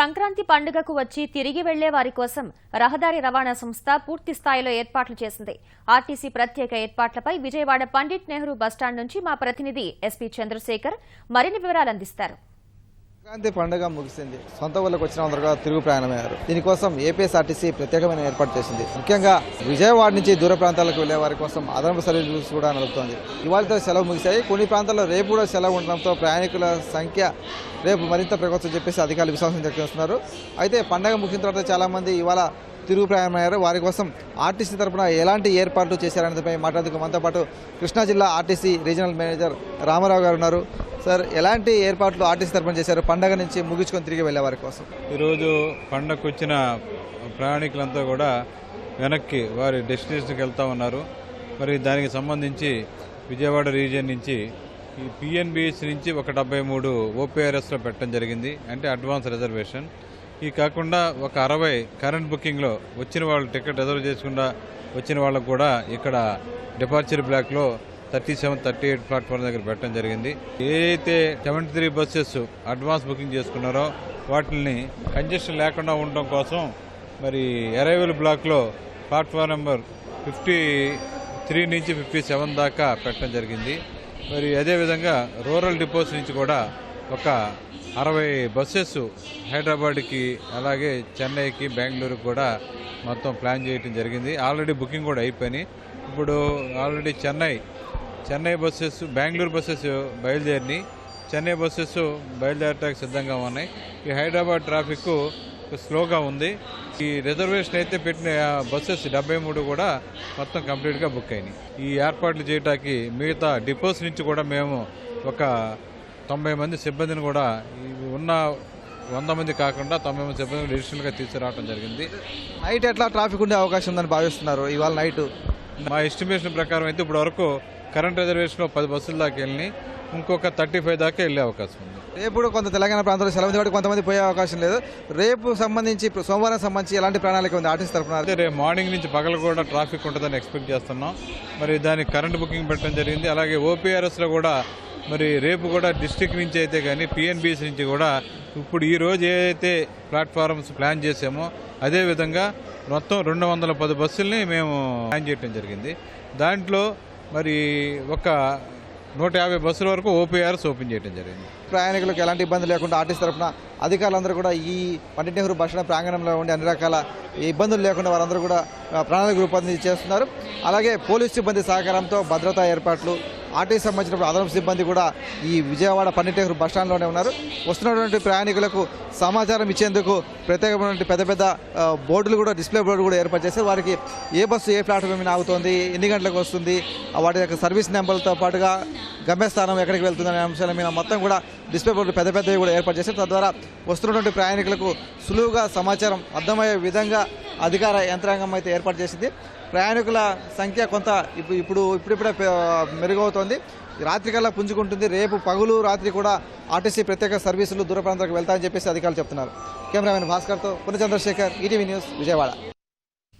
సంక్రాంతి పండుగకు వచ్చి తిరిగి వెళ్లే వారి కోసం రహదారి రవాణా సంస్థ పూర్తి స్థాయిలో ఏర్పాట్లు చేసింది. ఆర్టీసీ ప్రత్యేక ఏర్పాట్లపై విజయవాడ పండిట్ నెహ్రూ బస్టాండ్ నుంచి మా ప్రతినిధి ఎస్పీ చంద్రశేఖర్ మరిన్ని వివరాలు అందిస్తారు. సంక్రాంతి పండుగ ముగిసింది. సొంత ఊళ్ళకి వచ్చిన అందరూ తిరుగు ప్రయాణమయ్యారు. దీనికోసం ఏపీఎస్ఆర్టీసీ ప్రత్యేకమైన ఏర్పాటు చేసింది. ముఖ్యంగా విజయవాడ నుంచి దూర ప్రాంతాలకు వెళ్లే వారి కోసం అదనపు సర్వీసులు కూడా నడుపుతోంది. ఇవాళతో సెలవు ముగిశాయి. కొన్ని ప్రాంతాల్లో రేపు కూడా సెలవు ఉండడంతో ప్రయాణికుల సంఖ్య రేపు మరింత పెరగొచ్చని చెప్పేసి అధికారులు విశ్వాసం వ్యక్తం చేస్తున్నారు. అయితే పండుగ ముగిసిన తర్వాత చాలా మంది ఇవాళ తిరుగు ప్రయాణమయ్యారు. వారి కోసం ఆర్టీసీ తరఫున ఎలాంటి ఏర్పాట్లు చేశారనేదిపై మాట్లాడేందుకు మనతో పాటు కృష్ణా జిల్లా ఆర్టీసీ రీజనల్ మేనేజర్ రామారావు గారు ఉన్నారు. సార్, ఎలాంటి ఏర్పాట్లు ఆర్టీసీ తరఫున చేశారు పండుగ నుంచి ముగించుకొని తిరిగి వెళ్లే వారి కోసం? ఈరోజు పండుగకు వచ్చిన ప్రయాణికులంతా కూడా వెనక్కి వారి డెస్టినేషన్కి వెళ్తా ఉన్నారు. మరి దానికి సంబంధించి విజయవాడ రీజియన్ నుంచి ఈ పిఎన్బిఎస్ నుంచి ఒక 73 ఓపీఆర్ఎస్లో పెట్టడం జరిగింది, అంటే అడ్వాన్స్ రిజర్వేషన్. ఈ కాకుండా ఒక 60 కరెంట్ బుకింగ్లో వచ్చిన వాళ్ళు టికెట్ రిజర్వ్ చేసుకుండా వచ్చిన వాళ్ళకు కూడా ఇక్కడ డిపార్చర్ బ్లాక్లో 37, 38 ప్లాట్ఫామ్ దగ్గర పెట్టడం జరిగింది. ఏదైతే 73 బస్సెస్ అడ్వాన్స్ బుకింగ్ చేసుకున్నారో వాటిని కంజెషన్ లేకుండా ఉండడం కోసం మరి అరైవల్ బ్లాక్లో ప్లాట్ఫామ్ నెంబర్ 53 నుంచి 57 దాకా పెట్టడం జరిగింది. మరి అదేవిధంగా రూరల్ డిపోస్ నుంచి కూడా ఒక 60 బస్సెస్ హైదరాబాద్కి, అలాగే చెన్నైకి, బెంగళూరుకి కూడా మొత్తం ప్లాన్ చేయడం జరిగింది. ఆల్రెడీ బుకింగ్ కూడా అయిపోయినాయి. ఇప్పుడు already Chennai buses, Bengaluru buses బయలుదేరినాయి. చెన్నై బస్సెస్ బయలుదేరటానికి సిద్ధంగా ఉన్నాయి. ఈ హైదరాబాద్ ట్రాఫిక్ స్లోగా ఉంది. ఈ రిజర్వేషన్ అయితే పెట్టిన బస్సెస్ 73 కూడా మొత్తం కంప్లీట్గా బుక్ అయినాయి. ఈ ఏర్పాట్లు చేయడానికి మిగతా డిపోస్ నుంచి కూడా మేము ఒక 90 మంది సిబ్బందిని కూడా ఉన్న 100 మంది కాకుండా 90 మంది సిబ్బందిని అడిషనల్గా తీసుకురావడం జరిగింది. నైట్ ఎట్లా ట్రాఫిక్ ఉండే అవకాశం ఉందని భావిస్తున్నారు? ఇవాళ నైట్ మా ఎస్టిమేషన్ ప్రకారం అయితే ఇప్పుడు వరకు కరెంట్ రిజర్వేషన్లో 10 బస్సుల దాకా వెళ్ళి ఇంకొక 35 దాకా వెళ్ళే అవకాశం ఉంది. రేపు కొంత తెలంగాణ ప్రాంతంలో సెలవు వాటి కొంతమంది పోయే అవకాశం లేదు. రేపు సంబంధించి సోమవారం సంబంధించి ఎలాంటి ప్రణాళిక ఉంది ఆర్టీసీ తరఫున? అదే రేపు మార్నింగ్ నుంచి పగలు కూడా ట్రాఫిక్ ఉంటుందని ఎక్స్పెక్ట్ చేస్తున్నాం. మరి దానికి కరెంట్ బుకింగ్ పెట్టడం జరిగింది. అలాగే ఓపీఆర్ఎస్లో కూడా మరి రేపు కూడా డిస్ట్రిక్ట్ నుంచి అయితే కానీ పిఎన్బిఎస్ నుంచి కూడా ఇప్పుడు ఈ రోజు ఏదైతే ప్లాట్ఫారమ్స్ ప్లాన్ చేసామో అదేవిధంగా మొత్తం 210 బస్సుల్ని మేము ప్లాన్ చేయడం జరిగింది. దాంట్లో మరి ఒక 150 బస్సుల వరకు ఓపీఆర్ఎస్ ఓపెన్ చేయడం జరిగింది. ప్రయాణికులకు ఎలాంటి ఇబ్బంది లేకుండా ఆర్టీసీ తరఫున అధికారులందరూ కూడా ఈ పండిట్ నెహ్రూ బస్టాండ్ ప్రాంగణంలో ఉండే అన్ని రకాల ఇబ్బందులు లేకుండా వారందరూ కూడా ప్రణాళిక రూపొందించి చేస్తున్నారు. అలాగే పోలీసు సిబ్బంది సహకారంతో భద్రతా ఏర్పాట్లు, ఆర్టీసీ సంబంధించిన అదనపు సిబ్బంది కూడా ఈ విజయవాడ పండిట్ నెహ్రూ బస్టాండ్లోనే ఉన్నారు. వస్తున్నటువంటి ప్రయాణికులకు సమాచారం ఇచ్చేందుకు ప్రత్యేకమైన పెద్ద పెద్ద బోర్డులు కూడా, డిస్ప్లే బోర్డు కూడా ఏర్పాటు చేశారు. వారికి ఏ బస్సు ఏ ప్లాట్ఫామ్ మీద ఆగుతోంది, ఎన్ని గంటలకు వస్తుంది, వాటి యొక్క సర్వీస్ నెంబర్లతో పాటుగా గమ్యస్థానం ఎక్కడికి వెళ్తుందనే అంశాల మీద మొత్తం కూడా డిస్ప్లే బోర్డు పెద్ద పెద్దవి కూడా ఏర్పాటు చేశారు. తద్వారా వస్తున్నటువంటి ప్రయాణికులకు సులువుగా సమాచారం అర్థమయ్యే విధంగా అధికార యంత్రాంగం అయితే ఏర్పాటు చేసింది. ప్రయాణికుల సంఖ్య కొంత ఇప్పుడిప్పుడే మెరుగవుతోంది. రాత్రికల్లా పుంజుకుంటుంది. రేపు పగులు రాత్రి కూడా ఆర్టీసీ ప్రత్యేక సర్వీసులు దూర ప్రాంతాలకు వెళ్తాయని చెప్పేసి అధికారులు చెప్తున్నారు. కెమెరామెన్ భాస్కర్తో పునః చంద్రశేఖర్, ఈటీవీ న్యూస్, విజయవాడ.